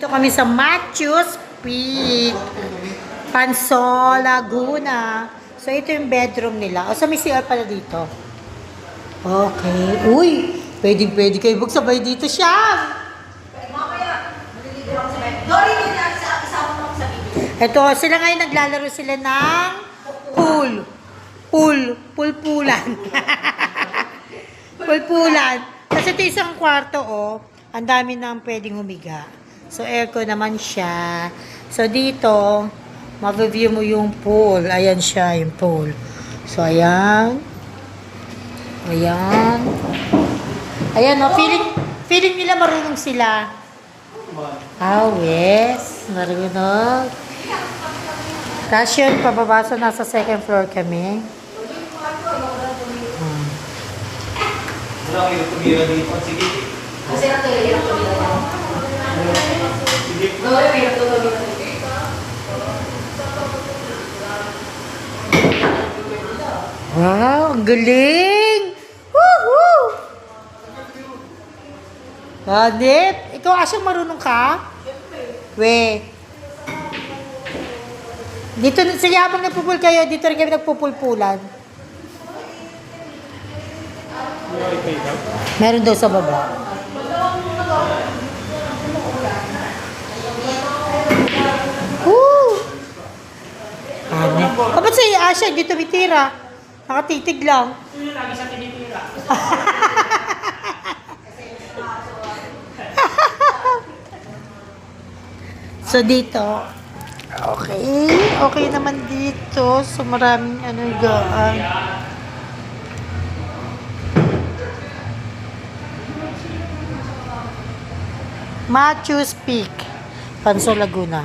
Dito kami sa Matthews Peak, Pansol, Laguna. So, ito yung bedroom nila. O, sa may CR pala dito. Okay. Uy, pwede kayo magsabay dito siya. Ito, sila ngayon naglalaro sila ng pulpulan. Pulpulan. Kasi ito isang kwarto, oh. Ang dami nang pwedeng humiga. So, aircon naman siya. So, dito, ma-view mo yung pool. Ayan siya, yung pool. So, ayan. Ayan. Ayan, oh. Feeling nila marunong sila. Oh, yes. Marunong. Tapos yun, pababasa, nasa second floor kami. Wala kayo tumira dito. Sige. Kasi na ito, hirap tumira yan. Sige. Hirap tumira. Wow, ang galing! Woohoo! Hanip, ikaw asyang marunong ka? We. Dito, sige habang nagpupul kayo, dito rin kami nagpupulpulan. Meron daw sa baba. Woo! Hanip. O, ba't si Asya dito bitira? Nakatitig lang. Lagi sa tinitira. So, dito. Okay naman dito. So, maraming gaan. Matthews Peak, Pansol, Laguna.